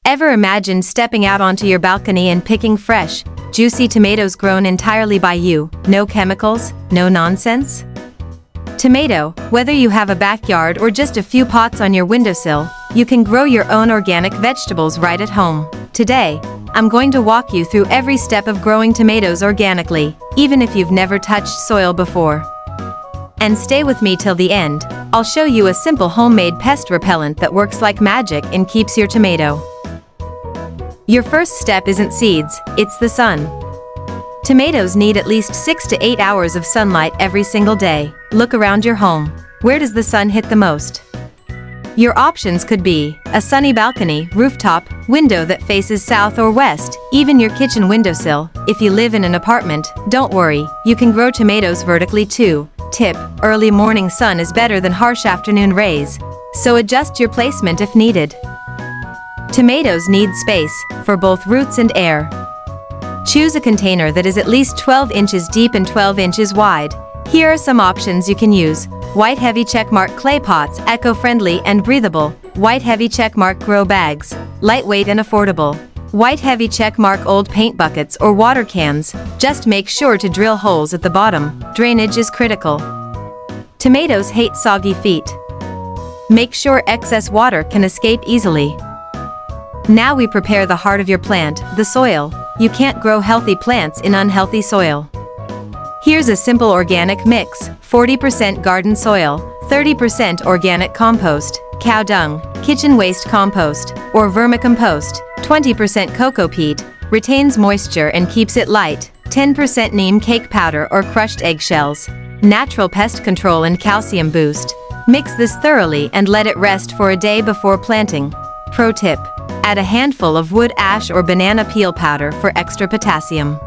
Ever imagined stepping out onto your balcony and picking fresh, juicy tomatoes grown entirely by you, no chemicals, no nonsense? Tomato, whether you have a backyard or just a few pots on your windowsill, you can grow your own organic vegetables right at home. Today, I'm going to walk you through every step of growing tomatoes organically, even if you've never touched soil before. And stay with me till the end. I'll show you a simple homemade pest repellent that works like magic and keeps your tomato. Your first step isn't seeds, it's the sun. Tomatoes need at least 6 to 8 hours of sunlight every single day. Look around your home. Where does the sun hit the most? Your options could be a sunny balcony, rooftop, window that faces south or west, even your kitchen windowsill. If you live in an apartment, don't worry, you can grow tomatoes vertically too. Tip: early morning sun is better than harsh afternoon rays, so adjust your placement if needed. Tomatoes need space, for both roots and air. Choose a container that is at least 12 inches deep and 12 inches wide. Here are some options you can use. White heavy checkmark clay pots, eco-friendly and breathable. White heavy checkmark grow bags, lightweight and affordable. White heavy checkmark old paint buckets or water cans. Just make sure to drill holes at the bottom. Drainage is critical. Tomatoes hate soggy feet. Make sure excess water can escape easily. Now we prepare the heart of your plant, the soil. You can't grow healthy plants in unhealthy soil. Here's a simple organic mix: 40% garden soil, 30% organic compost, cow dung, kitchen waste compost, or vermicompost, 20% cocoa peat, retains moisture and keeps it light, 10% neem cake powder or crushed eggshells, natural pest control and calcium boost. Mix this thoroughly and let it rest for a day before planting. Pro tip: add a handful of wood ash or banana peel powder for extra potassium.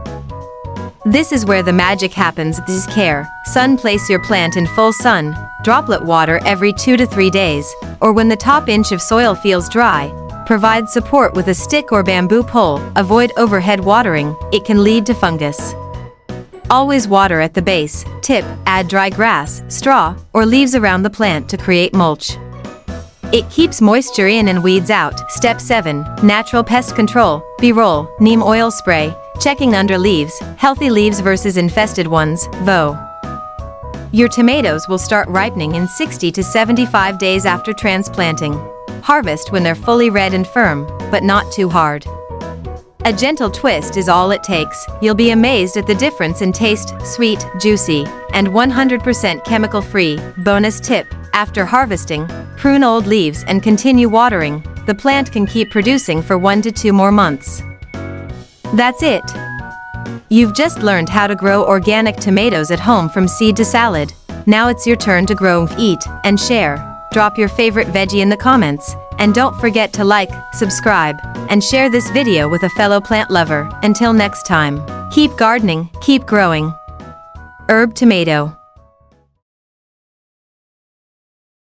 This is where the magic happens. This care. Sun: place your plant in full sun, droplet water every 2 to 3 days, or when the top inch of soil feels dry, provide support with a stick or bamboo pole. Avoid overhead watering, it can lead to fungus. Always water at the base. Tip: add dry grass, straw, or leaves around the plant to create mulch. It keeps moisture in and weeds out. Step 7. Natural pest control. B-roll, neem oil spray, checking under leaves, healthy leaves versus infested ones, VO. Your tomatoes will start ripening in 60 to 75 days after transplanting. Harvest when they're fully red and firm, but not too hard. A gentle twist is all it takes. You'll be amazed at the difference in taste: sweet, juicy, and 100% chemical-free. Bonus tip: after harvesting, prune old leaves and continue watering. The plant can keep producing for 1 to 2 more months. That's it. You've just learned how to grow organic tomatoes at home from seed to salad. Now it's your turn to grow, eat, and share. Drop your favorite veggie in the comments, and don't forget to like, subscribe, and share this video with a fellow plant lover. Until next time, keep gardening, keep growing. Herb tomato.